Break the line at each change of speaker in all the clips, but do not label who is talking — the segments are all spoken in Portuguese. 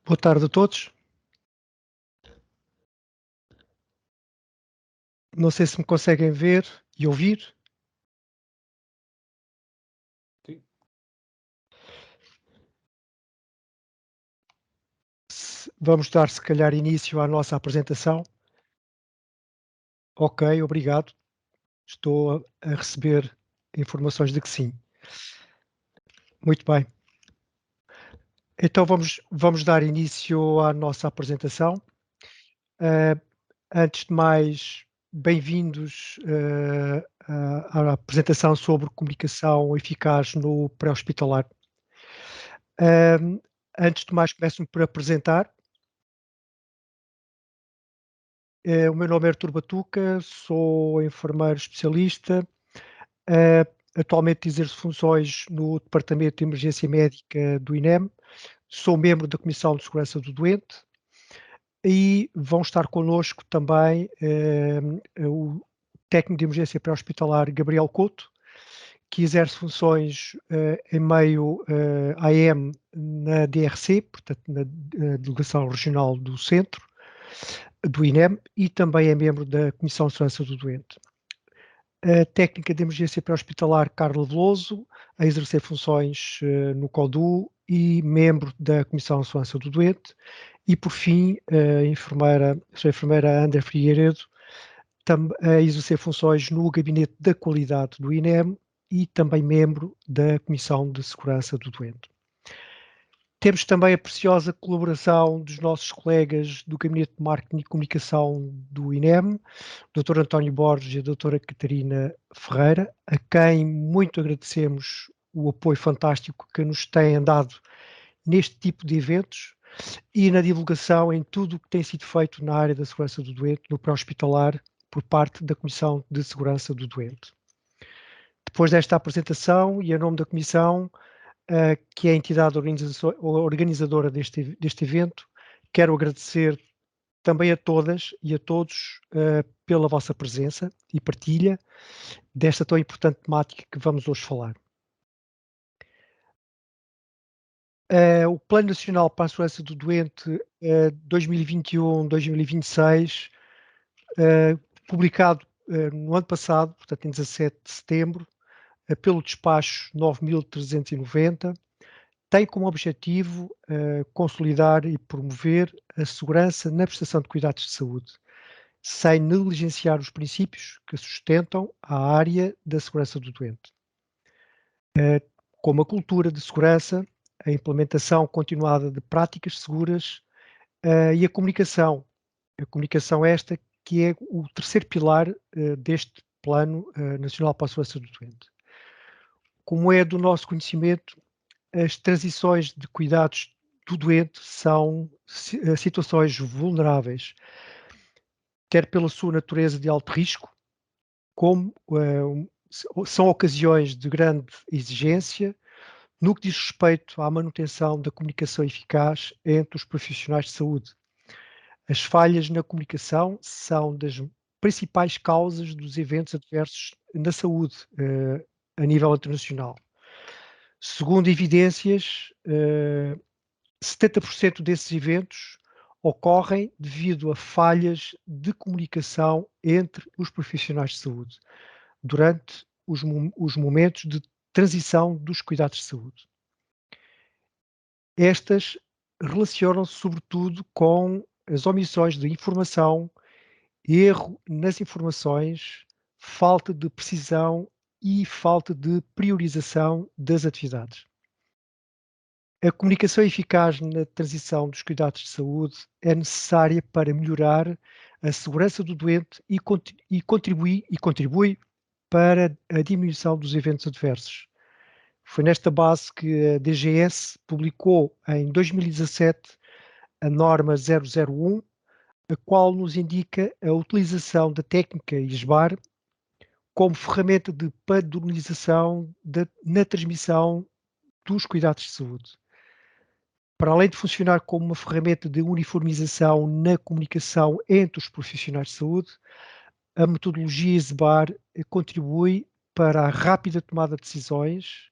Boa tarde a todos. Não sei se me conseguem ver e ouvir.
Sim.
Vamos dar, se calhar, início à nossa apresentação. Ok, obrigado. Estou a receber informações de que sim. Muito bem. Então vamos dar início à nossa apresentação. Ah, Antes de mais, bem-vindos à apresentação sobre comunicação eficaz no pré-hospitalar. Antes de mais, começo-me por apresentar. O meu nome é Artur Batuca, sou enfermeiro especialista, atualmente exerço funções no Departamento de Emergência Médica do INEM, sou membro da Comissão de Segurança do Doente e vão estar connosco também o técnico de emergência pré-hospitalar Gabriel Couto, que exerce funções em meio AM na DRC, portanto na Delegação Regional do Centro, do INEM, e também é membro da Comissão de Segurança do Doente. A técnica de emergência pré-hospitalar Carla Veloso, a exercer funções no CODU e membro da Comissão de Segurança do Doente. E, por fim, sou a enfermeira André Figueiredo, a exercer funções no Gabinete da Qualidade do INEM e também membro da Comissão de Segurança do Doente. Temos também a preciosa colaboração dos nossos colegas do Gabinete de Marketing e Comunicação do INEM, Dr. António Borges e a doutora Catarina Ferreira, a quem muito agradecemos o apoio fantástico que nos têm dado neste tipo de eventos e na divulgação em tudo o que tem sido feito na área da segurança do doente, no pré-hospitalar, por parte da Comissão de Segurança do Doente. Depois desta apresentação e em nome da Comissão, que é a entidade organizadora deste evento, quero agradecer também a todas e a todos pela vossa presença e partilha desta tão importante temática que vamos hoje falar. O Plano Nacional para a Segurança do Doente 2021-2026, publicado no ano passado, portanto em 17 de setembro, pelo despacho 9.390, tem como objetivo consolidar e promover a segurança na prestação de cuidados de saúde, sem negligenciar os princípios que sustentam a área da segurança do doente, como a cultura de segurança, a implementação continuada de práticas seguras e a comunicação. A comunicação esta que é o terceiro pilar deste Plano Nacional para a Segurança do Doente. Como é do nosso conhecimento, as transições de cuidados do doente são situações vulneráveis, quer pela sua natureza de alto risco, como são ocasiões de grande exigência no que diz respeito à manutenção da comunicação eficaz entre os profissionais de saúde. As falhas na comunicação são das principais causas dos eventos adversos na saúde a nível internacional. Segundo evidências, 70% desses eventos ocorrem devido a falhas de comunicação entre os profissionais de saúde durante os momentos de transição dos cuidados de saúde. Estas relacionam-se sobretudo com as omissões de informação, erro nas informações, falta de precisão e falta de priorização das atividades. A comunicação eficaz na transição dos cuidados de saúde é necessária para melhorar a segurança do doente e contribui para a diminuição dos eventos adversos. Foi nesta base que a DGS publicou em 2017 a norma 001, a qual nos indica a utilização da técnica ISBAR como ferramenta de padronização na transmissão dos cuidados de saúde. Para além de funcionar como uma ferramenta de uniformização na comunicação entre os profissionais de saúde, a metodologia ISBAR contribui para a rápida tomada de decisões,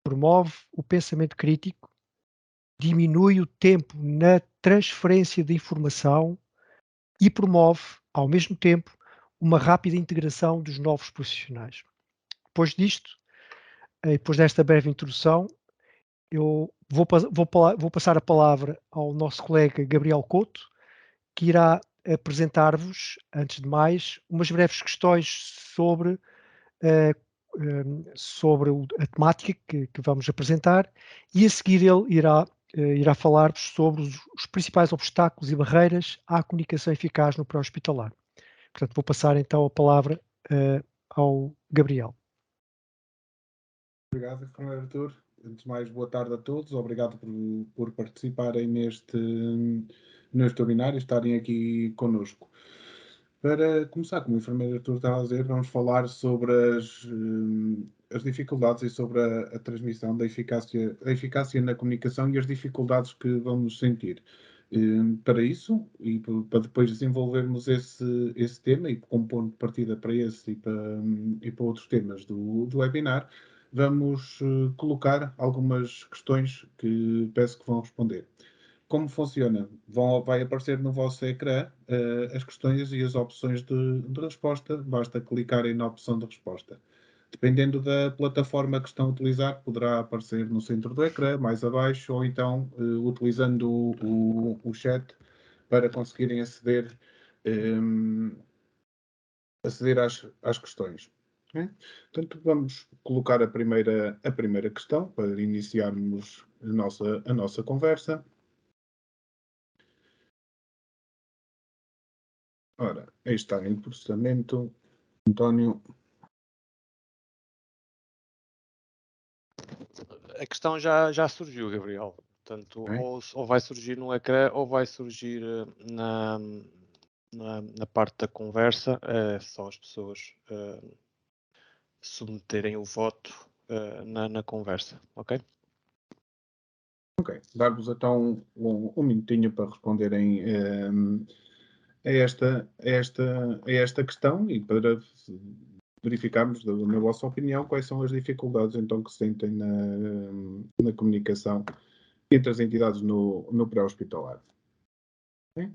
promove o pensamento crítico, diminui o tempo na transferência de informação e promove, ao mesmo tempo, uma rápida integração dos novos profissionais. Depois disto, depois desta breve introdução, eu vou passar a palavra ao nosso colega Gabriel Couto, que irá apresentar-vos, antes de mais, umas breves questões eh, sobre a temática que vamos apresentar, e a seguir ele irá falar-vos sobre os principais obstáculos e barreiras à comunicação eficaz no pré-hospitalar. Portanto, vou passar então a palavra ao Gabriel.
Obrigado, enfermeiro Artur. Antes de mais, boa tarde a todos. Obrigado por participarem neste webinar e estarem aqui connosco. Para começar, como o enfermeiro Artur estava a dizer, vamos falar sobre as dificuldades e sobre a transmissão da eficácia na comunicação e as dificuldades que vamos sentir. Para isso, e para depois desenvolvermos esse tema, e como ponto de partida para esse e para outros temas do webinar, vamos colocar algumas questões que peço que vão responder. Como funciona? Vai aparecer no vosso ecrã as questões e as opções de resposta. Basta clicarem na opção de resposta. Dependendo da plataforma que estão a utilizar, poderá aparecer no centro do ecrã, mais abaixo, ou então utilizando o chat para conseguirem aceder às questões. Ok? Portanto, vamos colocar a primeira questão para iniciarmos a nossa conversa. Ora, aí está em processamento. António.
A questão já surgiu, Gabriel. Portanto,
Okay.
ou vai surgir no ecrã ou vai surgir na parte da conversa. É só as pessoas submeterem o voto na conversa, ok?
Ok. Dar-vos então um minutinho para responderem a esta questão e para verificarmos, na vossa opinião, quais são as dificuldades então que se sentem na comunicação entre as entidades no pré-hospitalar. Okay?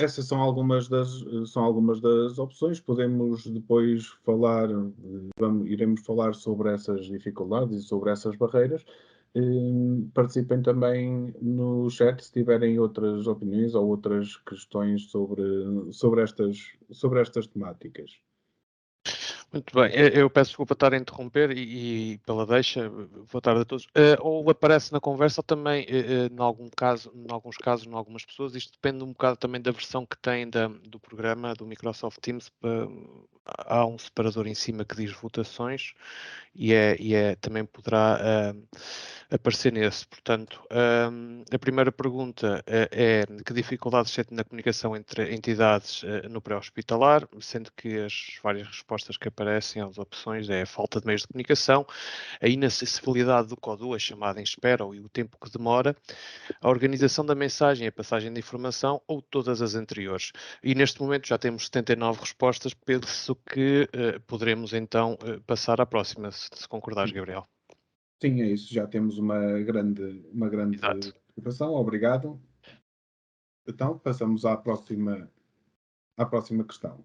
Essas são algumas das opções. Podemos depois falar, iremos falar sobre essas dificuldades e sobre essas barreiras. Participem também no chat se tiverem outras opiniões ou outras questões sobre estas temáticas.
Muito bem, eu peço desculpa estar a interromper e pela deixa, boa tarde a todos. Ou aparece na conversa ou também, em alguns casos, em algumas pessoas, isto depende um bocado também da versão que tem do programa do Microsoft Teams. Há um separador em cima que diz votações e também poderá aparecer nesse. Portanto, a primeira pergunta é que dificuldades sente na comunicação entre entidades no pré-hospitalar, sendo que as várias respostas que aparecem às opções é a falta de meios de comunicação, a inacessibilidade do CODU, a chamada em espera e o tempo que demora, a organização da mensagem, a passagem de informação ou todas as anteriores. E neste momento já temos 79 respostas, penso que poderemos então passar à próxima, se concordares, Gabriel.
Sim, é isso. Já temos uma grande
Exato.
participação. Obrigado. Então, passamos à próxima questão.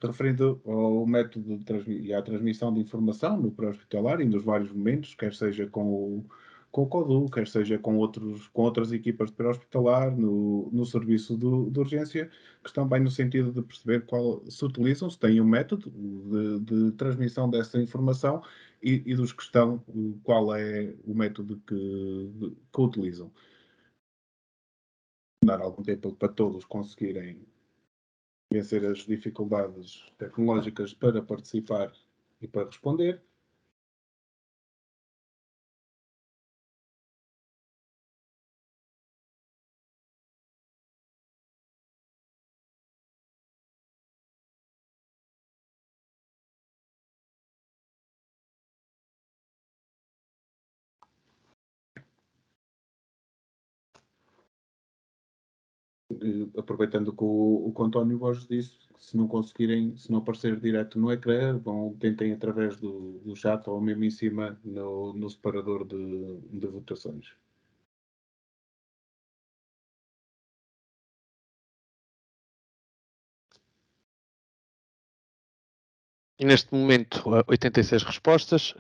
Referindo ao método e à transmissão de informação no pré-hospitalar e nos vários momentos, quer seja com o CODU, quer seja com outras equipas de pré-hospitalar, no serviço de urgência, que estão bem no sentido de perceber se utilizam, se têm um método de transmissão dessa informação e dos que estão, qual é o método que utilizam. Dar algum tempo para todos conseguirem vencer as dificuldades tecnológicas para participar e para responder. aproveitando que o que o António Borges disse, se não conseguirem, se não aparecer direto no ecrã, tentem através do chat ou mesmo em cima no separador de votações.
E neste momento, 86 respostas.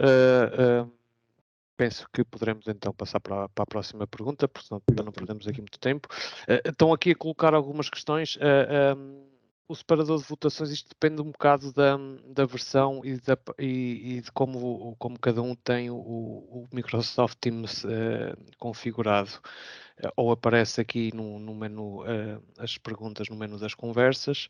Penso que poderemos então passar para a próxima pergunta, porque senão não perdemos aqui muito tempo. Estão aqui a colocar algumas questões. O separador de votações, isto depende um bocado da versão e de como cada um tem o Microsoft Teams configurado. Ou aparece aqui no menu as perguntas no menu das conversas,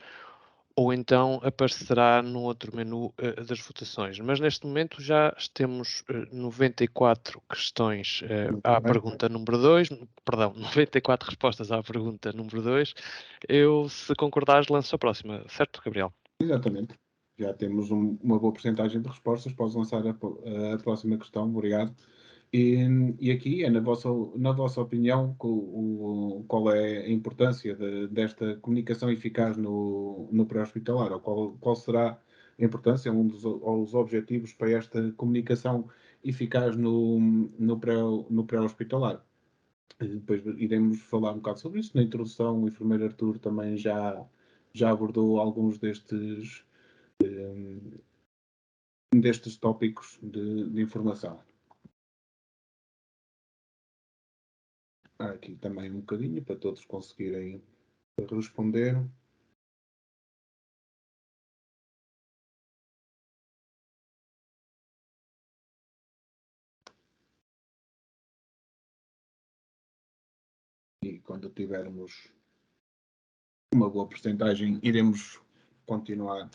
ou então aparecerá no outro menu das votações. Mas neste momento já temos 94 questões à pergunta número 2, perdão, 94 respostas à pergunta número 2. Eu, se concordares, lanço a próxima, certo, Gabriel?
Exatamente. Já temos uma boa porcentagem de respostas. Podes lançar a próxima questão. Obrigado. E aqui é na vossa opinião, qual é a importância desta comunicação eficaz no pré-hospitalar? Ou qual será a importância, ou os objetivos para esta comunicação eficaz no pré-hospitalar? Depois iremos falar um bocado sobre isso. Na introdução, o enfermeiro Artur também já abordou alguns destes tópicos de informação. Aqui também um bocadinho para todos conseguirem responder. E quando tivermos uma boa porcentagem, iremos continuar.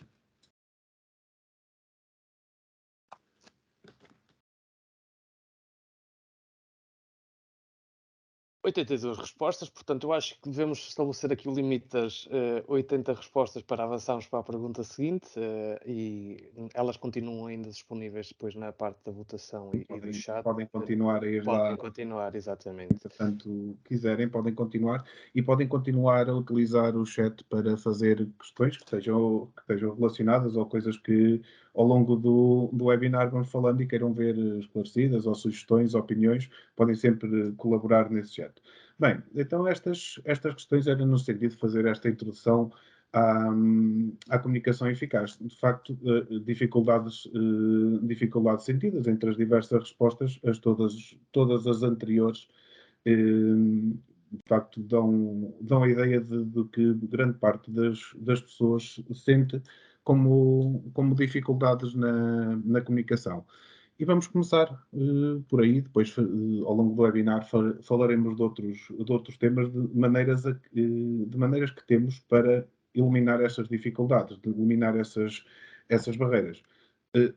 82 respostas, portanto, eu acho que devemos estabelecer aqui o limite das 80 respostas para avançarmos para a pergunta seguinte e elas continuam ainda disponíveis depois na parte da votação e do chat.
Podem continuar a ir lá.
Podem continuar, exatamente.
Portanto, quiserem, podem continuar e podem continuar a utilizar o chat para fazer questões que estejam relacionadas ou coisas que ao longo do webinar vamos falando e queiram ver esclarecidas, ou sugestões, opiniões, podem sempre colaborar nesse chat. Bem, então estas questões eram no sentido de fazer esta introdução à comunicação eficaz. De facto, dificuldades sentidas entre as diversas respostas, todas as anteriores, de facto dão a ideia de que grande parte das pessoas sente como dificuldades na comunicação. E vamos começar por aí, depois ao longo do webinar falaremos de outros temas, de maneiras que temos para eliminar essas dificuldades, de eliminar essas barreiras.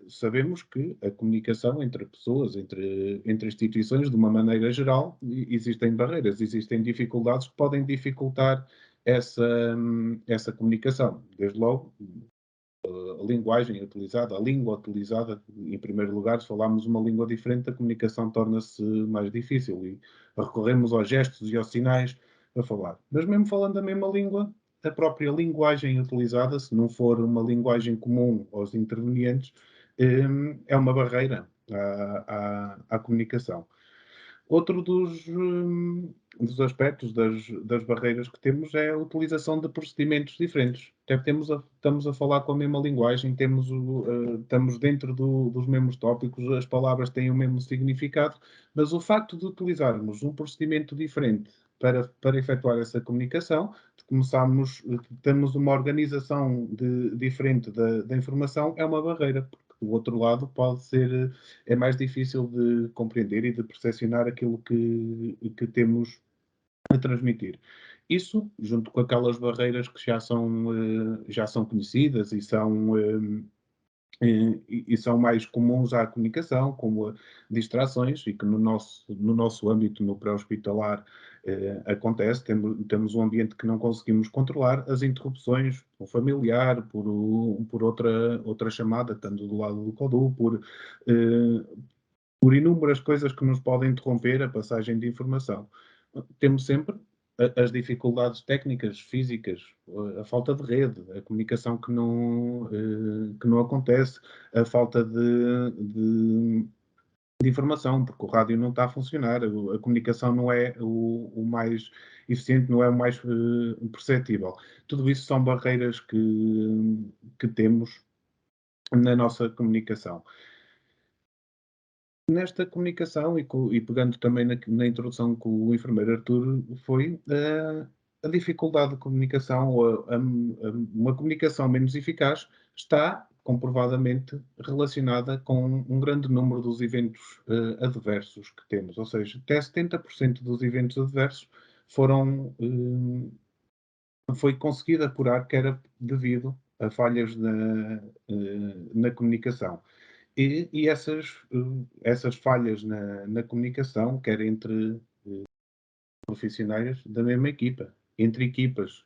Sabemos que a comunicação entre pessoas, entre instituições, de uma maneira geral, existem barreiras, existem dificuldades que podem dificultar essa comunicação. Desde logo, a linguagem utilizada, a língua utilizada, em primeiro lugar, se falarmos uma língua diferente, a comunicação torna-se mais difícil e recorremos aos gestos e aos sinais a falar. Mas mesmo falando a mesma língua, a própria linguagem utilizada, se não for uma linguagem comum aos intervenientes, é uma barreira à comunicação. Outro dos aspectos das barreiras que temos é a utilização de procedimentos diferentes. Até estamos a falar com a mesma linguagem, estamos dentro dos mesmos tópicos, as palavras têm o mesmo significado, mas o facto de utilizarmos um procedimento diferente para efetuar essa comunicação, temos uma organização diferente da informação, é uma barreira, porque do outro lado é mais difícil de compreender e de percepcionar aquilo que temos a transmitir. Isso, junto com aquelas barreiras que já são conhecidas e são mais comuns à comunicação, como distrações, e que no nosso âmbito, no pré-hospitalar, acontece. Temos um ambiente que não conseguimos controlar, as interrupções, um familiar, por outra chamada, estando do lado do CODU, por inúmeras coisas que nos podem interromper a passagem de informação. Temos sempre as dificuldades técnicas, físicas, a falta de rede, a comunicação que não acontece, a falta de informação, porque o rádio não está a funcionar, a comunicação não é o mais eficiente, não é o mais perceptível. Tudo isso são barreiras que temos na nossa comunicação. Nesta comunicação, e pegando também na introdução que o enfermeiro Artur foi, a dificuldade de comunicação, ou uma comunicação menos eficaz, está comprovadamente relacionada com um grande número dos eventos adversos que temos. Ou seja, até 70% dos eventos adversos foi conseguido apurar que era devido a falhas na comunicação. E essas falhas na comunicação, quer entre profissionais da mesma equipa, entre equipas,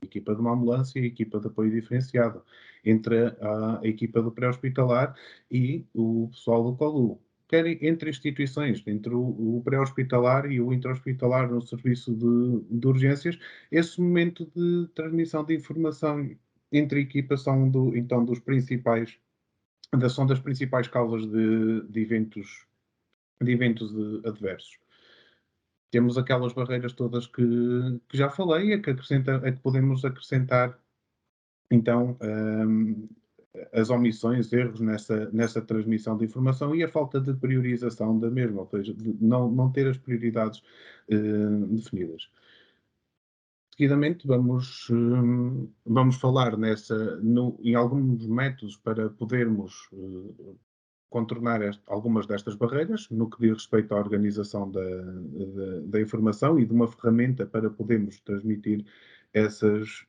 a equipa de uma ambulância e a equipa de apoio diferenciado, entre a equipa do pré-hospitalar e o pessoal do COLU, quer entre instituições, entre o pré-hospitalar e o intra-hospitalar no serviço de urgências, esse momento de transmissão de informação entre equipas então são das principais causas de eventos adversos. Temos aquelas barreiras todas que já falei, a que podemos acrescentar, então, as omissões, erros nessa transmissão de informação e a falta de priorização da mesma, ou seja, de não ter as prioridades definidas. Seguidamente, vamos falar em alguns métodos para podermos contornar algumas destas barreiras, no que diz respeito à organização da informação e de uma ferramenta para podermos transmitir essas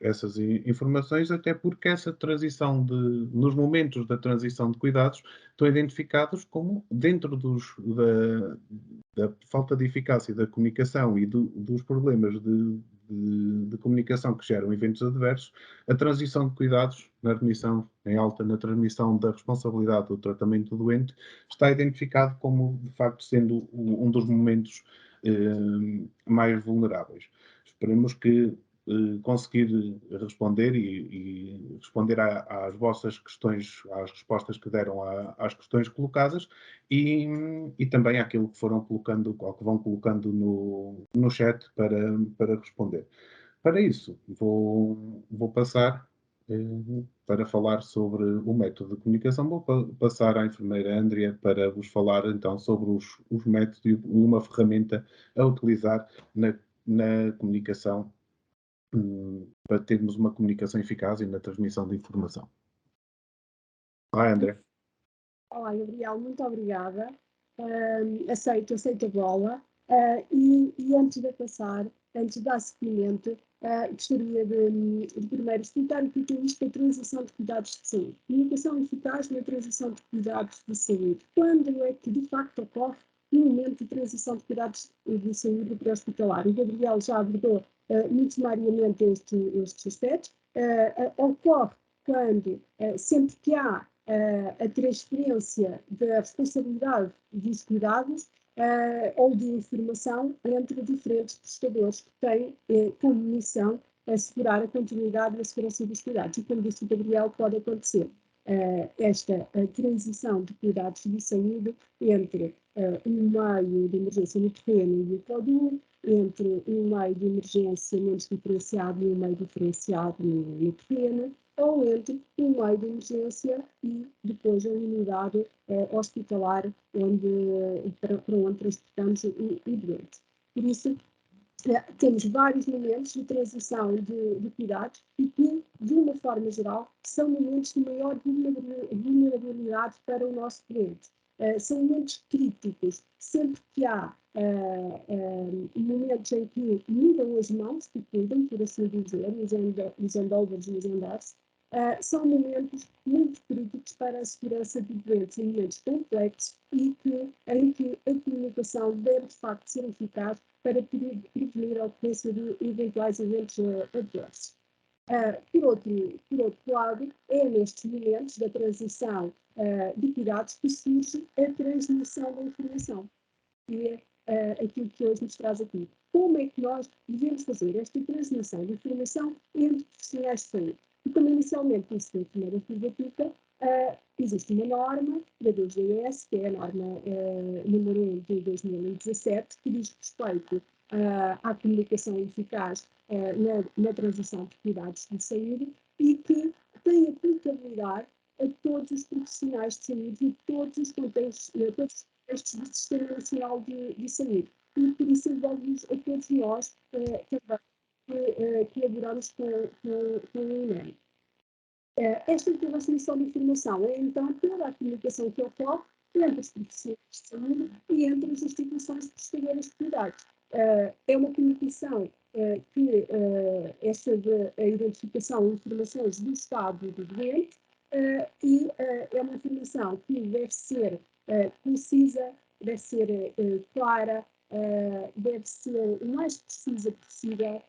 informações, até porque essa transição nos momentos da transição de cuidados estão identificados como dentro da falta de eficácia da comunicação e dos problemas de comunicação que geram eventos adversos, a transição de cuidados na admissão em alta, na transmissão da responsabilidade do tratamento do doente, está identificado como, de facto, sendo um dos momentos mais vulneráveis. Esperemos que conseguir responder e responder às vossas questões, às respostas que deram às questões colocadas e também àquilo que foram colocando, ou que vão colocando no chat para responder. Para isso, vou passar para falar sobre o método de comunicação. Vou passar à enfermeira Andrea para vos falar então sobre os métodos e uma ferramenta a utilizar na comunicação para termos uma comunicação eficaz e na transmissão de informação. Olá, André.
Olá, Gabriel, muito obrigada. Aceito a bola. E antes de dar seguimento, gostaria de primeiro explicar o que é isto da transição de cuidados de saúde. Comunicação eficaz na transição de cuidados de saúde. Quando é que, de facto, ocorre o momento de transição de cuidados de saúde pré-hospitalar? O Gabriel já abordou muito sumariamente estes aspectos. Ocorre quando, sempre que há a transferência da responsabilidade dos cuidados ou de informação entre diferentes prestadores que têm como missão assegurar a continuidade e a segurança dos cuidados. E como disse o Gabriel, pode acontecer esta transição de cuidados de saúde entre um meio de emergência no terreno e o CODU, entre um meio de emergência menos diferenciado e um meio diferenciado no terreno, ou entre um meio de emergência e depois a unidade hospitalar para onde transportamos o doente. Por isso, temos vários momentos de transição de cuidados e que, de uma forma geral, são momentos de maior vulnerabilidade para o nosso doente. São momentos críticos, sempre que há momentos em que mudam as mãos que cuidam, por assim dizer, os handovers e os handers, são momentos muito críticos para a segurança do doente, são momentos complexos e em que a comunicação deve, de facto, ser eficaz para prevenir a ocorrência de eventuais eventos adversos. Por outro lado, é nestes momentos da transição de cuidados que surge a transmissão da informação. E aquilo que hoje nos traz aqui. Como é que nós devemos fazer esta transmissão de informação entre profissionais de saúde? E como inicialmente disse na primeira curvatura, existe uma norma da DGS, que é a norma número 1 de 2017, que diz respeito à comunicação eficaz na transição de cuidados de saúde e que tem aplicabilidade a todos os profissionais de saúde e todos os contextos do Sistema Nacional de Saúde. E por isso envolve-nos a todos nós também que elaboramos com o INEM. Esta transmissão de informação é, então, toda a comunicação que ocorre entre os profissionais de saúde e entre as instituições prestadoras de cuidados. É uma comunicação que é sobre a identificação e informações do estado do doente e é uma informação que deve ser concisa, deve ser clara, deve ser o mais precisa possível,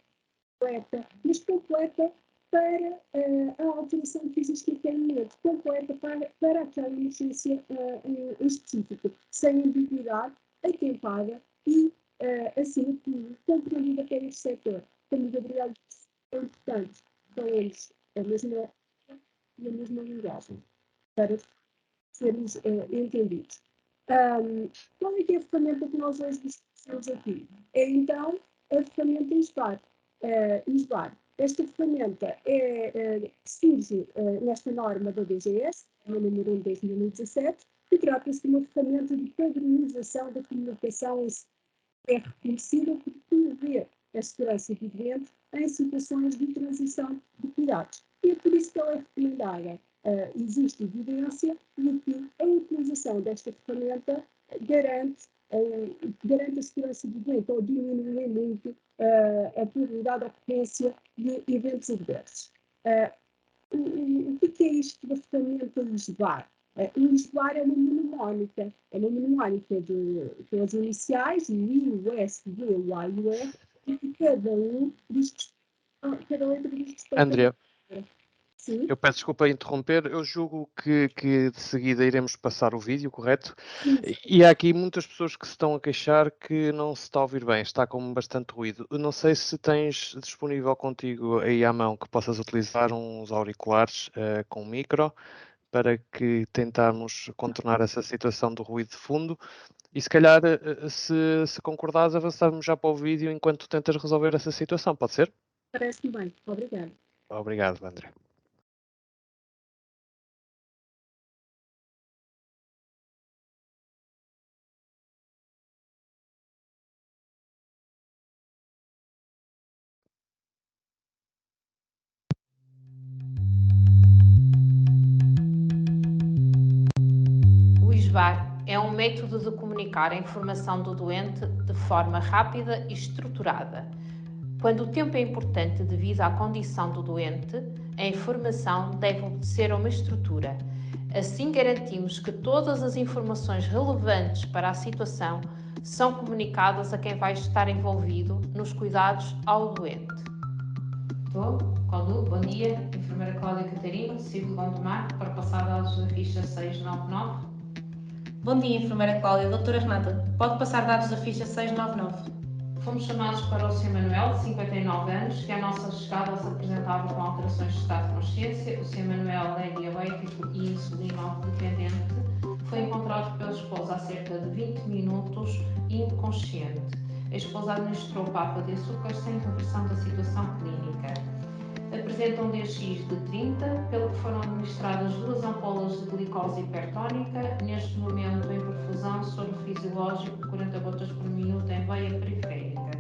completa, mas completa para a alteração que existe naquele momento, completa para aquela emergência em específico, sem ambiguidade, a quem paga e, acima de tudo, compreendida pelo setor. Como o Gabriel disse, é importante para eles a mesma e a mesma linguagem, para sermos entendidos. Qual é que é a ferramenta que nós hoje discutimos aqui? É, então, a ferramenta ISBAR. Esta ferramenta surge nesta norma da DGS, no número 1 de 2017, e trata-se de uma ferramenta de padronização da comunicação. É reconhecida por promover a segurança do doente em situações de transição de cuidados. E é por isso que ela é recomendada. Existe evidência de que a utilização desta ferramenta garante a segurança do doente ou diminui muito a probabilidade de ocorrência de eventos adversos. O que é isto da ferramenta ISBAR? O ISBAR é uma mnemónica pelas iniciais, o I, o S, o V, o A e o R, e cada letra diz respeito a
Andrea,
Sim.
eu peço desculpa interromper, eu julgo que de seguida iremos passar o vídeo, correto?
Sim.
E há aqui muitas pessoas que se estão a queixar que não se está a ouvir bem, está com bastante ruído. Eu não sei se tens disponível contigo aí à mão que possas utilizar uns auriculares com micro para que tentarmos contornar essa situação do ruído de fundo e se calhar, se concordares, avançarmos já para o vídeo enquanto tentas resolver essa situação, pode ser?
Parece-me bem. Obrigada.
Obrigado, André.
O ISBAR é um método de comunicar a informação do doente de forma rápida e estruturada. Quando o tempo é importante devido à condição do doente, a informação deve obedecer a uma estrutura. Assim garantimos que todas as informações relevantes para a situação são comunicadas a quem vai estar envolvido nos cuidados ao doente. Estou, Condu, bom dia, enfermeira Cláudia Catarino, Civil Gondomar, para passar dados da ficha 699.
Bom dia, enfermeira Cláudia. Doutora Renata, pode passar dados da ficha 699.
Fomos chamados para o Sr. Manuel, de 59 anos, que à nossa chegada se apresentava com alterações de estado de consciência. O Sr. Manuel é diabético e insulino-dependente. Foi encontrado pela esposa há cerca de 20 minutos inconsciente. A esposa administrou papa de açúcar sem reversão da situação clínica. Apresenta um DX de 30, pelo que foram administradas 2 ampolas de glicose hipertónica, neste momento em perfusão, soro fisiológico, 40 gotas por minuto em veia periférica.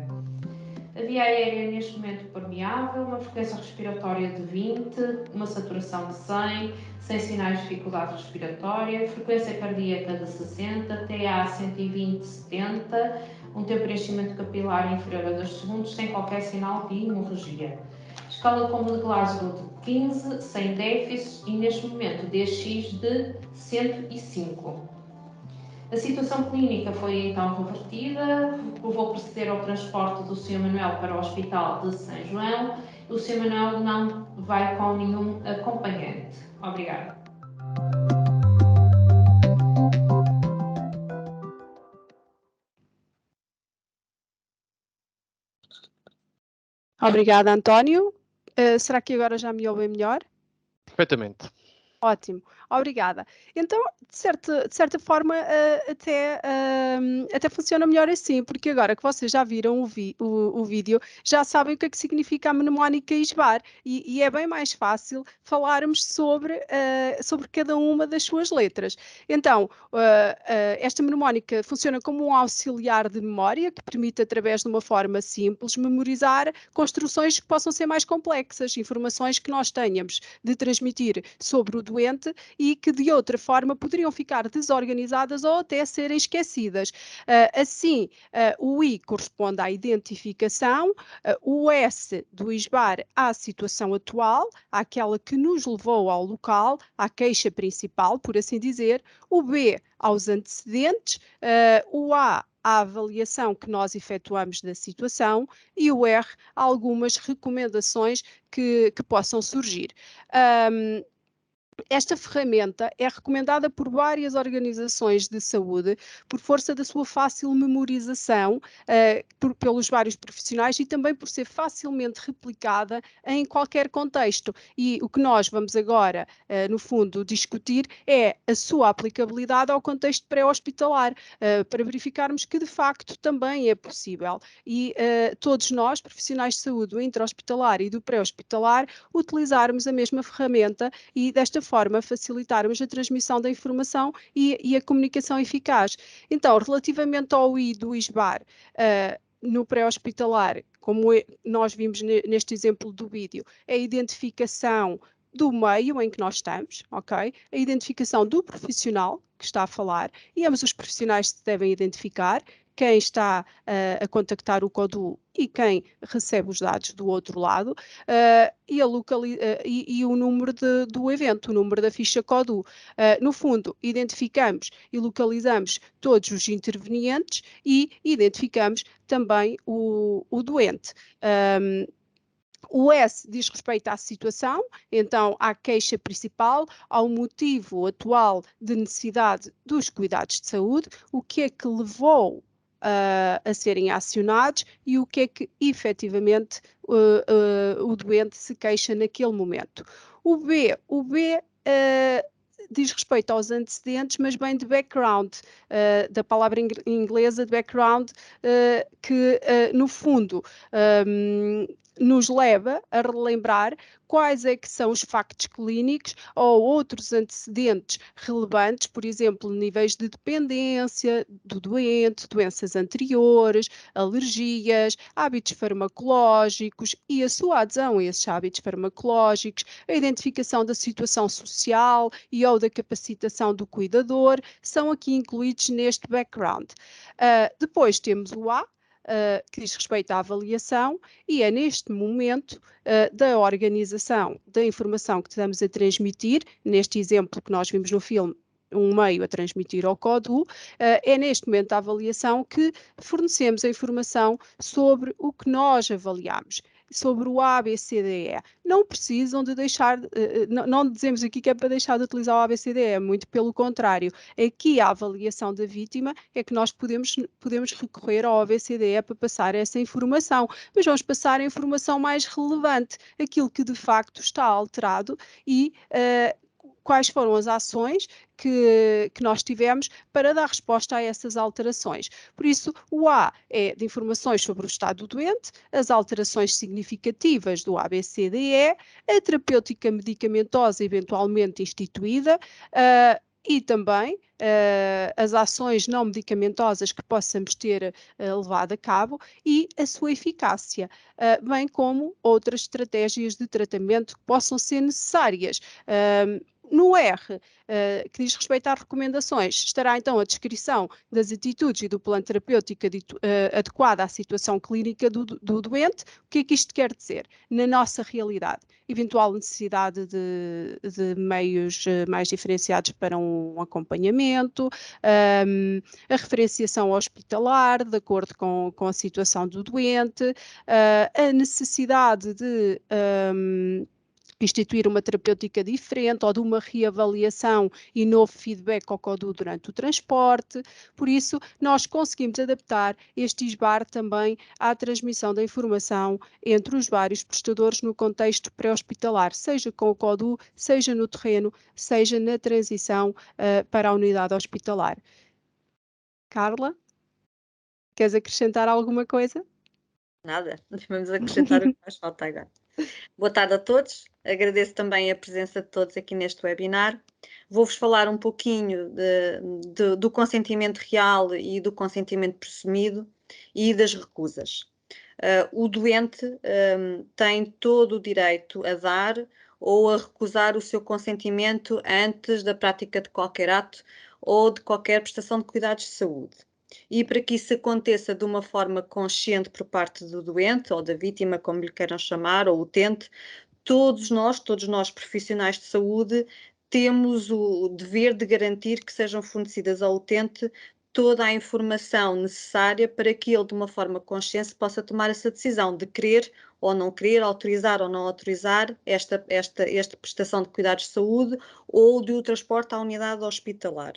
A via aérea neste momento permeável, uma frequência respiratória de 20, uma saturação de 100, sem sinais de dificuldade respiratória, frequência cardíaca de 60, TA 120/70, um tempo de preenchimento capilar inferior a 2 segundos, sem qualquer sinal de hemorragia. Escala como de Glasgow de 15, sem déficits e neste momento DX de 105. A situação clínica foi então revertida, vou proceder ao transporte do Sr. Manuel para o Hospital de São João. O Sr. Manuel não vai com nenhum acompanhante. Obrigada.
Obrigada, António. Será que agora já me ouvem melhor?
Perfeitamente.
Ótimo, obrigada. Então, de certa forma, até funciona melhor assim, porque agora que vocês já viram o vídeo, já sabem o que é que significa a mnemónica ISBAR e é bem mais fácil falarmos sobre cada uma das suas letras. Então, esta mnemónica funciona como um auxiliar de memória que permite, através de uma forma simples, memorizar construções que possam ser mais complexas, informações que nós tenhamos de transmitir sobre o doente e que de outra forma poderiam ficar desorganizadas ou até serem esquecidas. Assim, o I corresponde à identificação, o S do ISBAR à situação atual, àquela que nos levou ao local, à queixa principal, por assim dizer, o B aos antecedentes, o A à avaliação que nós efetuamos da situação e o R a algumas recomendações que possam surgir. Esta ferramenta é recomendada por várias organizações de saúde por força da sua fácil memorização pelos vários profissionais e também por ser facilmente replicada em qualquer contexto. E o que nós vamos agora, no fundo, discutir é a sua aplicabilidade ao contexto pré-hospitalar, para verificarmos que de facto também é possível. E todos nós, profissionais de saúde do intra-hospitalar e do pré-hospitalar, utilizarmos a mesma ferramenta e desta forma facilitarmos a transmissão da informação e a comunicação eficaz. Então, relativamente ao I do ISBAR, no pré-hospitalar, como nós vimos neste exemplo do vídeo, é a identificação do meio em que nós estamos, ok? A identificação do profissional que está a falar, e ambos os profissionais se devem identificar, quem está a contactar o CODU e quem recebe os dados do outro lado, e o número do evento, o número da ficha CODU. No fundo, identificamos e localizamos todos os intervenientes e identificamos também o doente. O S diz respeito à situação, então à queixa principal, ao motivo atual de necessidade dos cuidados de saúde, o que é que levou a serem acionados e o que é que efetivamente o doente se queixa naquele momento. O B diz respeito aos antecedentes, mas bem de background, da palavra inglesa de background, que no fundo nos leva a relembrar quais é que são os factos clínicos ou outros antecedentes relevantes, por exemplo, níveis de dependência do doente, doenças anteriores, alergias, hábitos farmacológicos e a sua adesão a esses hábitos farmacológicos, a identificação da situação social e ou da capacitação do cuidador, são aqui incluídos neste background. Depois temos o A, que diz respeito à avaliação, e é neste momento da organização da informação que estamos a transmitir, neste exemplo que nós vimos no filme, um meio a transmitir ao CODU, é neste momento da avaliação que fornecemos a informação sobre o que nós avaliamos, sobre o ABCDE. Não precisam de deixar, não dizemos aqui que é para deixar de utilizar o ABCDE, muito pelo contrário. Aqui a avaliação da vítima é que nós podemos recorrer ao ABCDE para passar essa informação, mas vamos passar a informação mais relevante, aquilo que de facto está alterado e quais foram as ações que nós tivemos para dar resposta a essas alterações. Por isso, o A é de informações sobre o estado do doente, as alterações significativas do ABCDE, a terapêutica medicamentosa eventualmente instituída, e também as ações não medicamentosas que possamos ter levado a cabo e a sua eficácia, bem como outras estratégias de tratamento que possam ser necessárias. No R, que diz respeito às recomendações, estará então a descrição das atitudes e do plano terapêutico adequado à situação clínica do doente. O que é que isto quer dizer? Na nossa realidade, eventual necessidade de meios mais diferenciados para um acompanhamento, a referenciação hospitalar, de acordo com a situação do doente, a necessidade de
instituir uma terapêutica diferente ou de uma reavaliação e novo feedback ao CODU durante o transporte. Por isso, nós conseguimos adaptar este ISBAR também à transmissão da informação entre os vários prestadores no contexto pré-hospitalar, seja com o CODU, seja no terreno, seja na transição para a unidade hospitalar. Carla, queres acrescentar alguma coisa?
Nada, vamos acrescentar o que mais falta agora. Boa tarde a todos, agradeço também a presença de todos aqui neste webinar. Vou-vos falar um pouquinho do consentimento real e do consentimento presumido e das recusas. O doente tem todo o direito a dar ou a recusar o seu consentimento antes da prática de qualquer ato ou de qualquer prestação de cuidados de saúde. E para que isso aconteça de uma forma consciente por parte do doente ou da vítima, como lhe queiram chamar, ou utente, todos nós profissionais de saúde, temos o dever de garantir que sejam fornecidas ao utente toda a informação necessária para que ele, de uma forma consciente, possa tomar essa decisão de querer ou não querer, autorizar ou não autorizar esta prestação de cuidados de saúde ou de o transporte à unidade hospitalar.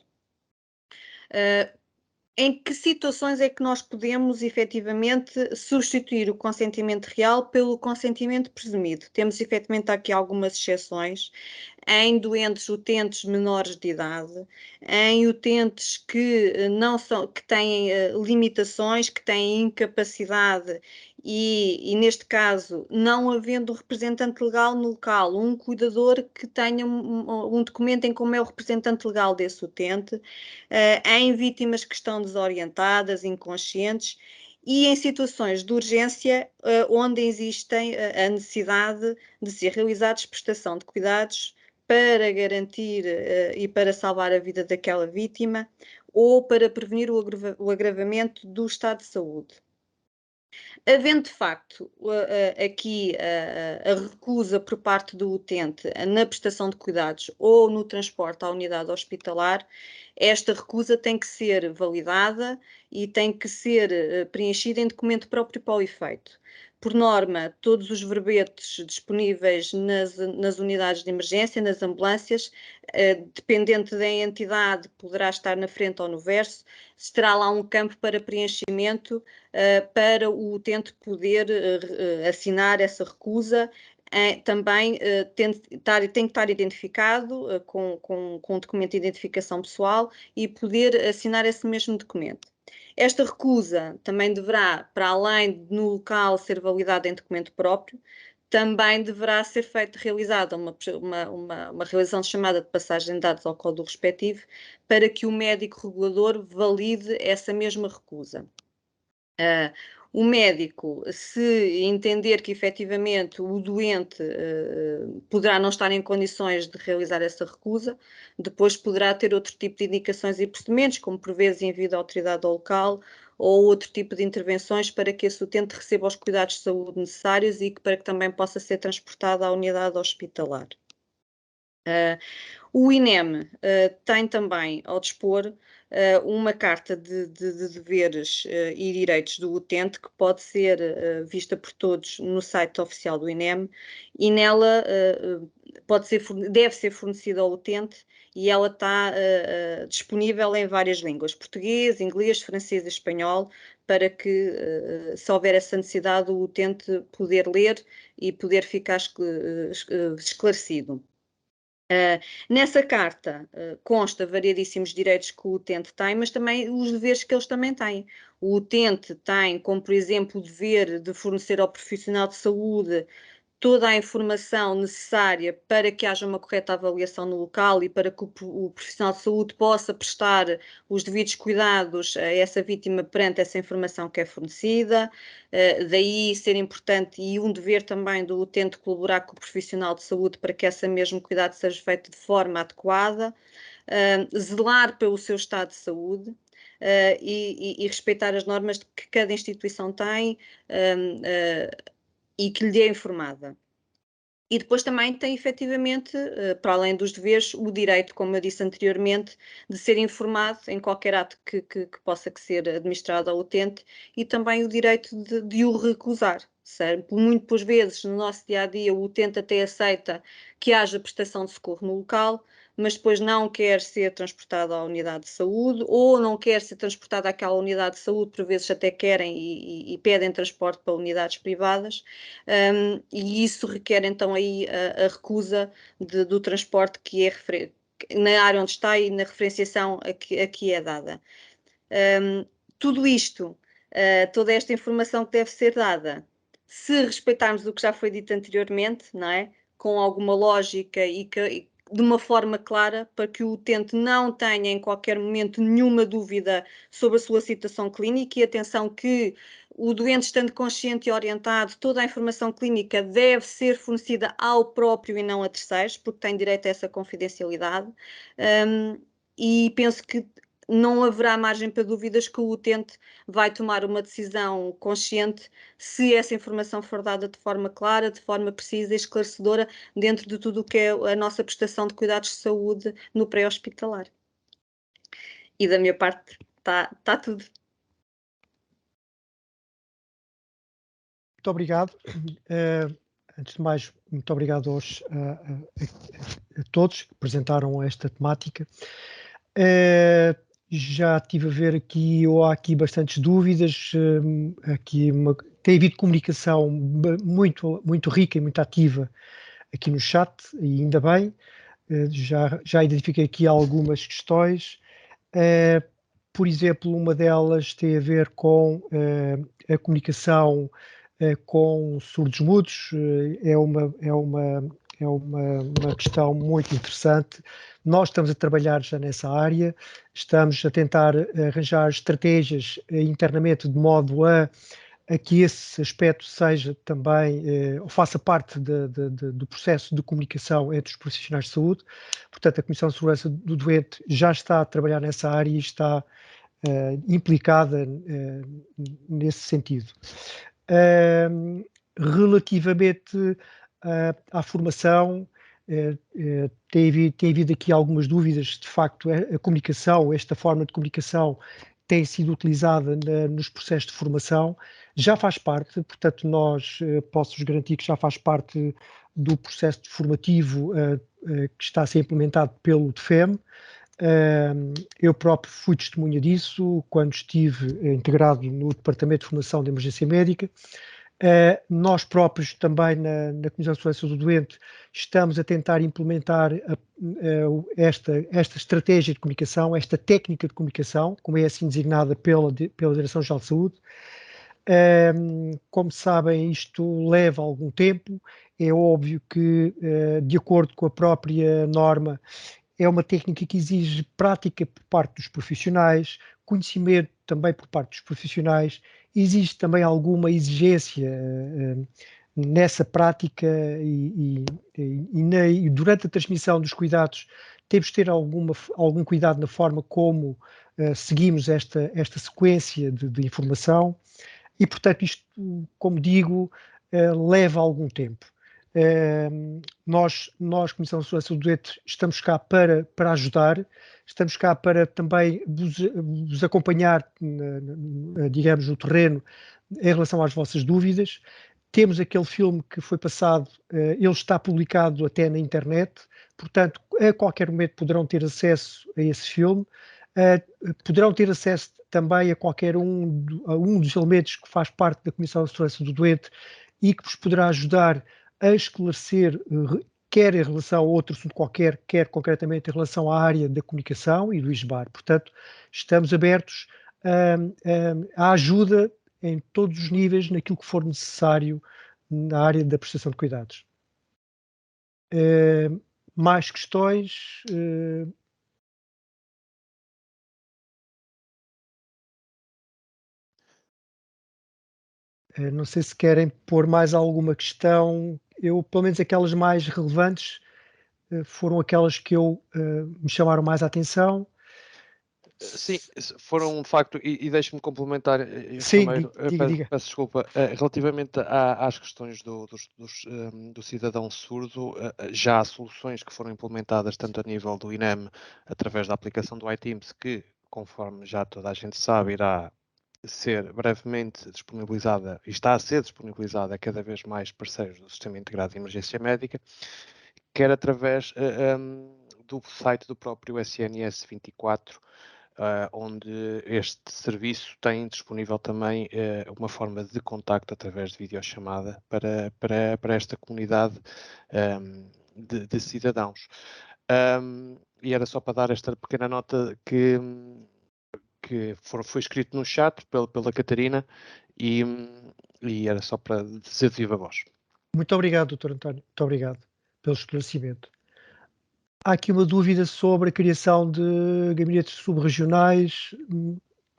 Em que situações é que nós podemos, efetivamente, substituir o consentimento real pelo consentimento presumido? Temos, efetivamente, aqui algumas exceções em doentes utentes menores de idade, em utentes que têm limitações, que têm incapacidade e, neste caso, não havendo representante legal no local, um cuidador que tenha um documento em como é o representante legal desse utente, em vítimas que estão desorientadas, inconscientes, e em situações de urgência onde existem a necessidade de ser realizados prestação de cuidados para garantir e para salvar a vida daquela vítima ou para prevenir o agravamento do estado de saúde. Havendo, de facto, aqui a recusa por parte do utente na prestação de cuidados ou no transporte à unidade hospitalar, esta recusa tem que ser validada e tem que ser preenchida em documento próprio para o efeito. Por norma, todos os verbetes disponíveis nas unidades de emergência, nas ambulâncias, dependente da entidade, poderá estar na frente ou no verso, terá lá um campo para preenchimento para o utente poder assinar essa recusa. Também tem que estar identificado com um documento de identificação pessoal e poder assinar esse mesmo documento. Esta recusa também deverá, para além de no local ser validada em documento próprio, também deverá ser realizada uma realização chamada de passagem de dados ao código respectivo para que o médico regulador valide essa mesma recusa. O médico, se entender que efetivamente o doente poderá não estar em condições de realizar essa recusa, depois poderá ter outro tipo de indicações e procedimentos, como por vezes envio da autoridade ao local ou outro tipo de intervenções para que esse utente receba os cuidados de saúde necessários e para que também possa ser transportado à unidade hospitalar. O INEM tem também ao dispor uma carta de deveres e direitos do utente que pode ser vista por todos no site oficial do INEM e nela deve ser fornecida ao utente e ela está disponível em várias línguas, português, inglês, francês e espanhol, para que, se houver essa necessidade, o utente poder ler e poder ficar esclarecido. Nessa carta consta variadíssimos direitos que o utente tem, mas também os deveres que eles também têm. O utente tem, como por exemplo, o dever de fornecer ao profissional de saúde toda a informação necessária para que haja uma correta avaliação no local e para que o profissional de saúde possa prestar os devidos cuidados a essa vítima perante essa informação que é fornecida. Daí ser importante e um dever também do utente colaborar com o profissional de saúde para que esse mesmo cuidado seja feito de forma adequada, zelar pelo seu estado de saúde. E respeitar as normas que cada instituição tem e que lhe é informada. E depois também tem efetivamente, para além dos deveres, o direito, como eu disse anteriormente, de ser informado em qualquer ato que possa ser administrado ao utente e também o direito de o recusar. Muito por vezes, no nosso dia-a-dia, o utente até aceita que haja prestação de socorro no local, mas depois não quer ser transportado à unidade de saúde ou não quer ser transportado àquela unidade de saúde, por vezes até querem e pedem transporte para unidades privadas, e isso requer então aí a recusa do transporte que é na área onde está e na referenciação a que é dada. Tudo isto, toda esta informação que deve ser dada, se respeitarmos o que já foi dito anteriormente, não é? Com alguma lógica e de uma forma clara, para que o utente não tenha em qualquer momento nenhuma dúvida sobre a sua situação clínica, e atenção que o doente, estando consciente e orientado, toda a informação clínica deve ser fornecida ao próprio e não a terceiros, porque tem direito a essa confidencialidade, e penso que não haverá margem para dúvidas que o utente vai tomar uma decisão consciente se essa informação for dada de forma clara, de forma precisa e esclarecedora dentro de tudo o que é a nossa prestação de cuidados de saúde no pré-hospitalar. E da minha parte está tudo.
Muito obrigado. Antes de mais, muito obrigado a todos que apresentaram esta temática. Já estive a ver aqui, ou há aqui bastantes dúvidas, tem havido comunicação muito rica e muito ativa aqui no chat, e ainda bem. Já identifiquei aqui algumas questões. Por exemplo, uma delas tem a ver com a comunicação com surdos-mudos. É uma questão muito interessante. Nós estamos a trabalhar já nessa área, estamos a tentar arranjar estratégias internamente de modo a que esse aspecto seja também, ou faça parte do processo de comunicação entre os profissionais de saúde. Portanto, a Comissão de Segurança do Doente já está a trabalhar nessa área e está implicada nesse sentido. Relativamente à formação, tem havido aqui algumas dúvidas. De facto, a comunicação, esta forma de comunicação tem sido utilizada nos processos de formação, já faz parte, portanto posso-vos garantir que já faz parte do processo formativo que está a ser implementado pelo DFEM. Eu próprio fui testemunha disso quando estive integrado no Departamento de Formação de Emergência Médica. Nós próprios também na Comissão de Segurança do Doente estamos a tentar implementar esta estratégia de comunicação, esta técnica de comunicação, como é assim designada pela Direção-Geral de Saúde. Como sabem, isto leva algum tempo. É óbvio que, de acordo com a própria norma, é uma técnica que exige prática por parte dos profissionais, conhecimento também por parte dos profissionais, existe também alguma exigência nessa prática e durante a transmissão dos cuidados temos de ter algum cuidado na forma como seguimos esta sequência de informação e, portanto, isto, como digo, leva algum tempo. Nós, Comissão de Segurança do Doente, estamos cá para ajudar, estamos cá para também vos acompanhar, digamos, no terreno em relação às vossas dúvidas. Temos aquele filme que foi passado, ele está publicado até na internet, portanto, a qualquer momento poderão ter acesso a esse filme, poderão ter acesso também a qualquer um dos elementos que faz parte da Comissão de Segurança do Doente e que vos poderá ajudar a esclarecer, quer em relação a outro assunto qualquer, quer concretamente em relação à área da comunicação e do ISBAR. Portanto, estamos abertos à ajuda em todos os níveis, naquilo que for necessário na área da prestação de cuidados. Mais questões? Não sei se querem pôr mais alguma questão. Eu, pelo menos aquelas mais relevantes, foram aquelas que me chamaram mais a atenção.
Sim, foram de facto, e deixe-me complementar
Sim,
primeiro,
diga.
peço desculpa, relativamente às questões do cidadão surdo, já há soluções que foram implementadas tanto a nível do INEM, através da aplicação do iTeams, que, conforme já toda a gente sabe, irá ser brevemente disponibilizada, e está a ser disponibilizada a cada vez mais parceiros do Sistema Integrado de Emergência Médica, quer através do site do próprio SNS 24, onde este serviço tem disponível também uma forma de contacto através de videochamada para esta comunidade de cidadãos. E era só para dar esta pequena nota que foi escrito no chat pela Catarina e era só para dizer de viva voz.
Muito obrigado, Dr. António. Muito obrigado pelo esclarecimento. Há aqui uma dúvida sobre a criação de gabinetes subregionais.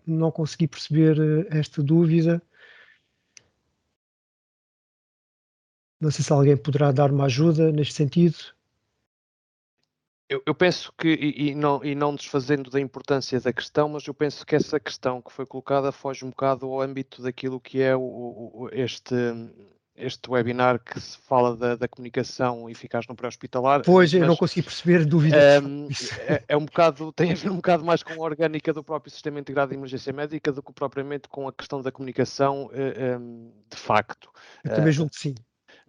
Não consegui perceber esta dúvida. Não sei se alguém poderá dar uma ajuda neste sentido.
Eu penso que, e não desfazendo da importância da questão, mas eu penso que essa questão que foi colocada foge um bocado ao âmbito daquilo que é este webinar que se fala da comunicação eficaz no pré-hospitalar.
Pois, eu não consegui perceber a dúvida.
É um bocado, tem a ver um bocado mais com a orgânica do próprio Sistema Integrado de Emergência Médica do que propriamente com a questão da comunicação de facto.
Eu também julgo que sim.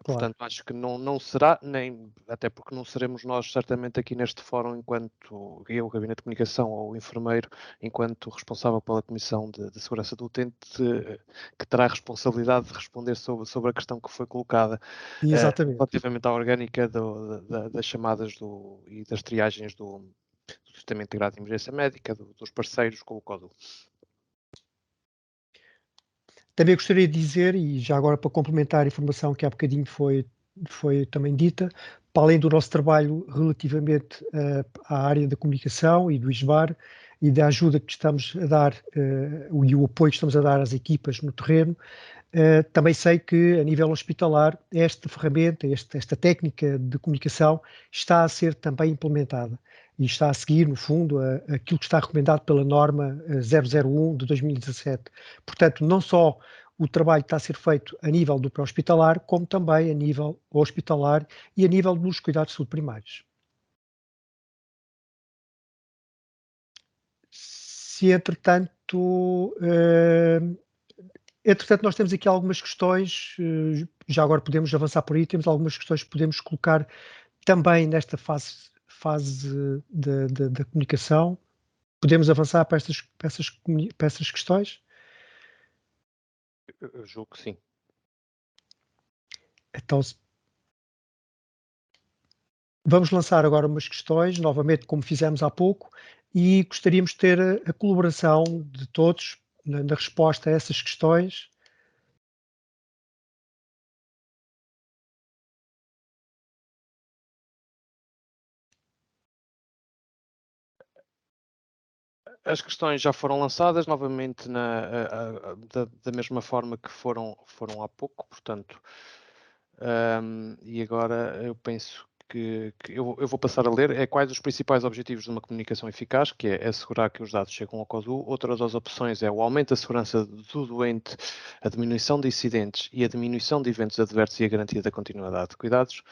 Claro.
Portanto, acho que não será, nem até porque não seremos nós certamente aqui neste fórum enquanto eu, o Gabinete de Comunicação ou o enfermeiro, enquanto responsável pela Comissão de Segurança do Utente, que terá a responsabilidade de responder sobre a questão que foi colocada.
Exatamente.
Relativamente à orgânica das chamadas e das triagens do Sistema Integrado de Emergência Médica, dos parceiros com o CODU.
Também gostaria de dizer, e já agora para complementar a informação que há bocadinho foi também dita, para além do nosso trabalho relativamente à área da comunicação e do ISBAR e da ajuda que estamos a dar e o apoio que estamos a dar às equipas no terreno, também sei que a nível hospitalar esta ferramenta, esta técnica de comunicação está a ser também implementada e está a seguir, no fundo, aquilo que está recomendado pela norma 001 de 2017. Portanto, não só o trabalho está a ser feito a nível do pré-hospitalar, como também a nível hospitalar e a nível dos cuidados de saúde primários. Se, entretanto, nós temos aqui algumas questões, já agora podemos avançar por aí, temos algumas questões que podemos colocar também nesta fase da comunicação. Podemos avançar para essas questões?
Eu julgo que sim.
Então, vamos lançar agora umas questões, novamente como fizemos há pouco, e gostaríamos de ter a colaboração de todos na resposta a essas questões.
As questões já foram lançadas novamente da mesma forma que foram há pouco, portanto, e agora eu penso que eu vou passar a ler. Quais os principais objetivos de uma comunicação eficaz, que é assegurar que os dados chegam ao CODU. Outra das opções é o aumento da segurança do doente, a diminuição de incidentes e a diminuição de eventos adversos e a garantia da continuidade de cuidados.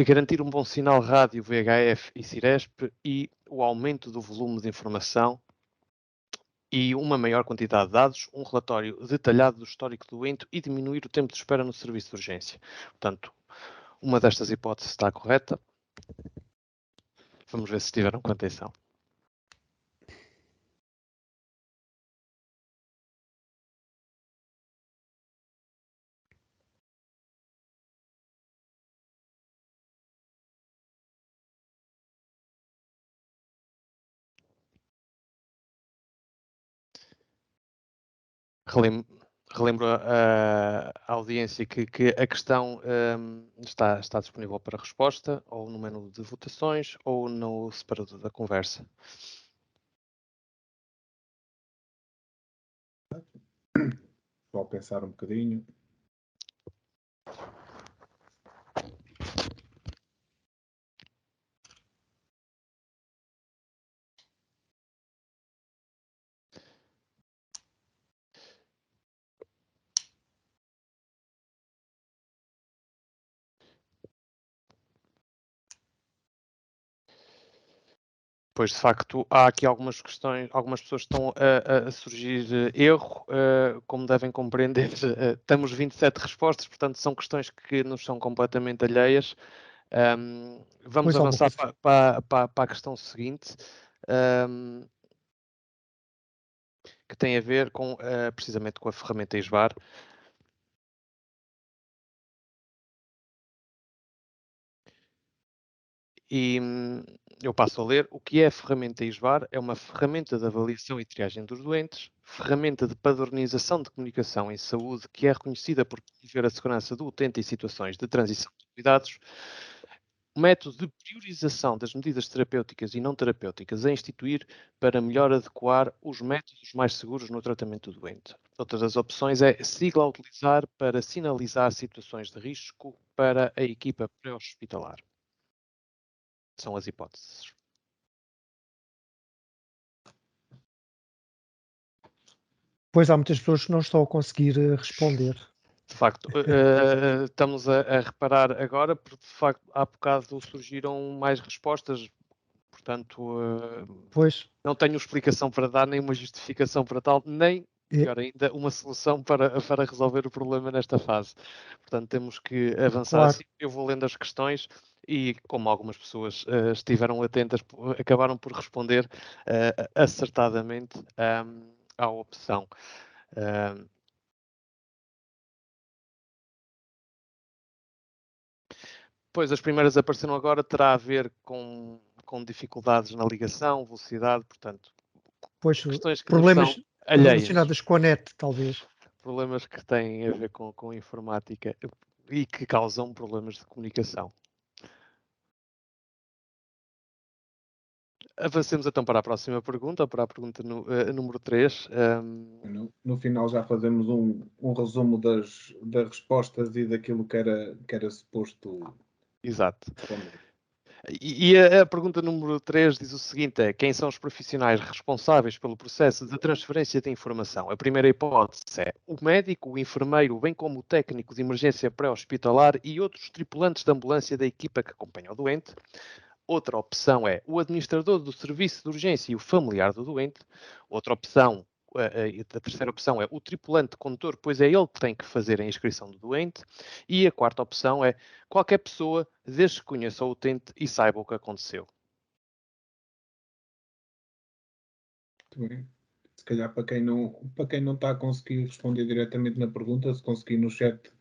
Garantir um bom sinal rádio, VHF e CIRESP e o aumento do volume de informação e uma maior quantidade de dados, um relatório detalhado do histórico do doente e diminuir o tempo de espera no serviço de urgência. Portanto, uma destas hipóteses está correta. Vamos ver se estiveram com atenção. Relembro a audiência que a questão está disponível para resposta, ou no menu de votações, ou no separador da conversa.
Só pensar um bocadinho.
Pois, de facto, há aqui algumas questões, algumas pessoas estão a surgir erro, como devem compreender, temos 27 respostas, portanto são questões que nos são completamente alheias. Vamos
Pois, alguma
avançar
coisa.
para a questão seguinte, que tem a ver com, precisamente com a ferramenta ISBAR. E eu passo a ler. O que é a ferramenta ISBAR? É uma ferramenta de avaliação e triagem dos doentes, ferramenta de padronização de comunicação em saúde que é reconhecida por promover a segurança do utente em situações de transição de cuidados, método de priorização das medidas terapêuticas e não terapêuticas a instituir para melhor adequar os métodos mais seguros no tratamento do doente. Outra das opções é sigla a utilizar para sinalizar situações de risco para a equipa pré-hospitalar. São as hipóteses.
Pois há muitas pessoas que não estão a conseguir responder.
De facto, estamos a reparar agora, porque de facto há bocado surgiram mais respostas, portanto,
Pois,
não tenho explicação para dar, nem uma justificação para tal, nem, pior ainda, uma solução para resolver o problema nesta fase. Portanto, temos que avançar
claro.
assim. Eu vou lendo as questões e, como algumas pessoas estiveram atentas, acabaram por responder acertadamente à opção. Pois, as primeiras apareceram agora, terá a ver com dificuldades na ligação, velocidade, portanto,
Pois,
questões que nos
problemas
são alheias,
relacionados com a net, talvez.
problemas que têm a ver com informática e que causam problemas de comunicação. Avancemos então para a próxima pergunta, para a pergunta número 3.
No final já fazemos um resumo das respostas e daquilo que era suposto.
Exato.
Responder.
E a pergunta número 3 diz o seguinte: quem são os profissionais responsáveis pelo processo de transferência de informação? A primeira hipótese é o médico, o enfermeiro, bem como o técnico de emergência pré-hospitalar e outros tripulantes da ambulância da equipa que acompanha o doente. Outra opção é o administrador do serviço de urgência e o familiar do doente. Outra opção, a terceira opção é o tripulante condutor, pois é ele que tem que fazer a inscrição do doente. E a quarta opção é qualquer pessoa, desde que conheça o utente e saiba o que aconteceu.
Muito bem. Se calhar para quem não está a conseguir responder diretamente na pergunta, se conseguir no chat.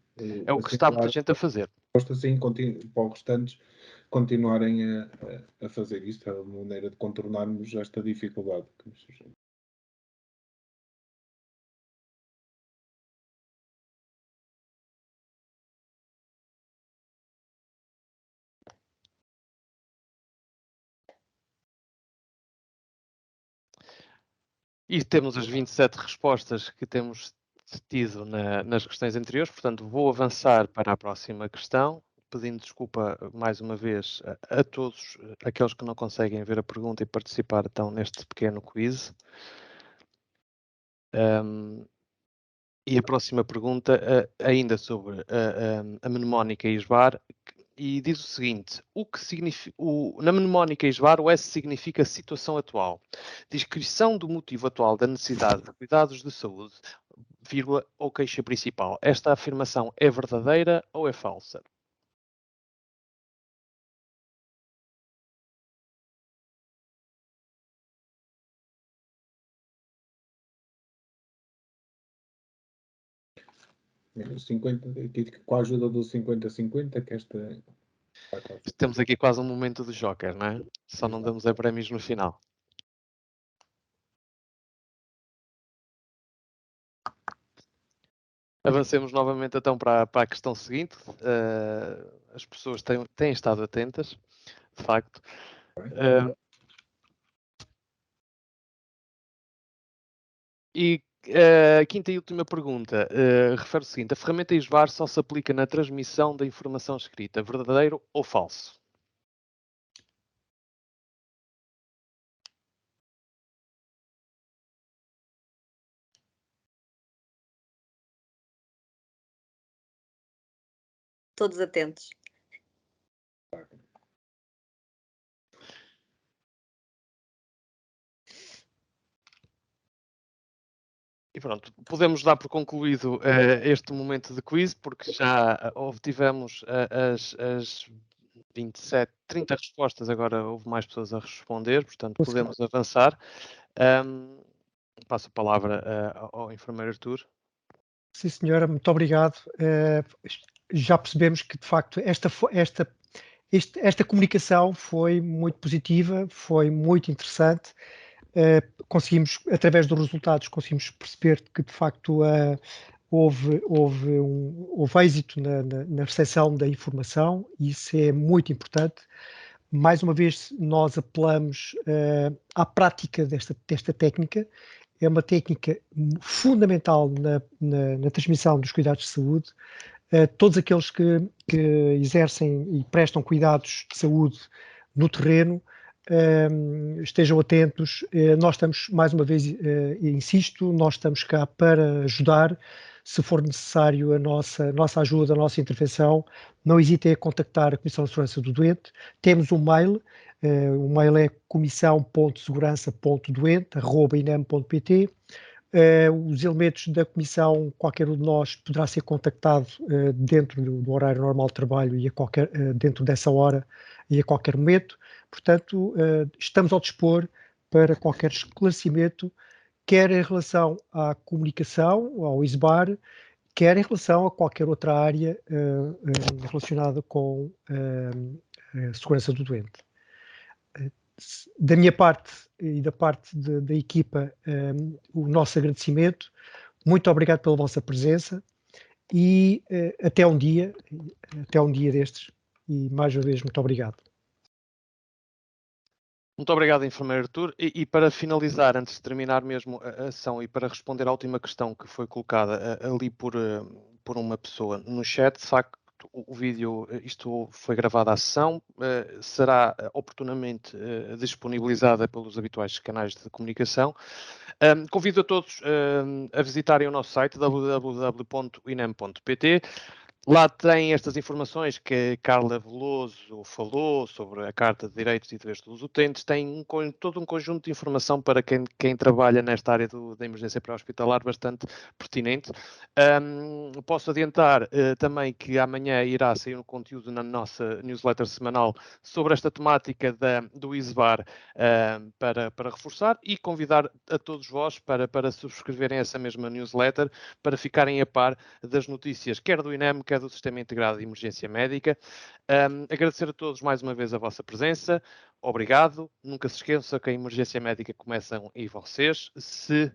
É o que está muita gente a fazer.
Assim, para os restantes continuarem a fazer isto, é uma maneira de contornarmos esta dificuldade.
E temos as 27 respostas que temos tido nas questões anteriores, portanto vou avançar para a próxima questão, pedindo desculpa mais uma vez a todos aqueles que não conseguem ver a pergunta e participar então neste pequeno quiz. E a próxima pergunta, ainda sobre a mnemónica ISBAR, e diz o seguinte: o que significa, na mnemónica ISBAR, o S significa situação atual, descrição do motivo atual da necessidade de cuidados de saúde, vírgula, ou queixa principal. Esta afirmação é verdadeira ou é falsa?
Com a ajuda do 50-50, que esta.
Temos aqui quase um momento do Joker, não é? Só não damos prémios no final. Avancemos novamente então para a questão seguinte. As pessoas têm estado atentas, de facto. E a quinta e última pergunta refere o seguinte: a ferramenta ISBAR só se aplica na transmissão da informação escrita, verdadeiro ou falso?
Todos atentos.
E pronto, podemos dar por concluído este momento de quiz, porque já obtivemos as 27, 30 respostas, agora houve mais pessoas a responder, portanto podemos avançar. Passo a palavra ao enfermeiro Artur.
Sim, senhora, muito obrigado. Já percebemos que, de facto, esta comunicação foi muito positiva, foi muito interessante. Conseguimos, através dos resultados, conseguimos perceber que, de facto, houve êxito na recepção da informação, e isso é muito importante. Mais uma vez, nós apelamos à prática desta técnica. É uma técnica fundamental na transmissão dos cuidados de saúde. Todos aqueles que exercem e prestam cuidados de saúde no terreno, estejam atentos. Nós estamos, mais uma vez, insisto, nós estamos cá para ajudar. Se for necessário a nossa ajuda, a nossa intervenção, não hesitem a contactar a Comissão de Segurança do Doente. Temos um mail, o mail é comissão.segurança.doente@inem.pt. Os elementos da comissão, qualquer um de nós poderá ser contactado dentro do horário normal de trabalho e dentro dessa hora e a qualquer momento. Portanto, estamos ao dispor para qualquer esclarecimento, quer em relação à comunicação, ao ISBAR, quer em relação a qualquer outra área relacionada com a segurança do doente. Da minha parte e da parte da equipa, o nosso agradecimento. Muito obrigado pela vossa presença e até um dia destes. E mais uma vez, muito obrigado.
Muito obrigado, enfermeiro Artur. E para finalizar, antes de terminar mesmo a ação e para responder à última questão que foi colocada ali por uma pessoa no chat, de facto, o vídeo, isto foi gravado à sessão, será oportunamente disponibilizada pelos habituais canais de comunicação. Convido a todos a visitarem o nosso site www.inem.pt. Lá tem estas informações que Carla Veloso falou sobre a Carta de Direitos e Deveres dos Utentes. Tem todo um conjunto de informação para quem trabalha nesta área da emergência pré-hospitalar bastante pertinente. Posso adiantar também que amanhã irá sair um conteúdo na nossa newsletter semanal sobre esta temática do ISBAR para reforçar, e convidar a todos vós para subscreverem essa mesma newsletter, para ficarem a par das notícias, quer do INEM, quer do Sistema Integrado de Emergência Médica. Agradecer a todos mais uma vez a vossa presença. Obrigado. Nunca se esqueçam que a emergência médica começam em vocês. Se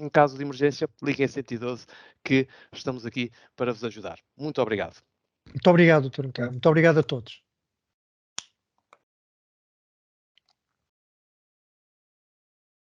em caso de emergência, liguem 112, que estamos aqui para vos ajudar. Muito obrigado.
Muito obrigado, Dr. Muito obrigado a todos.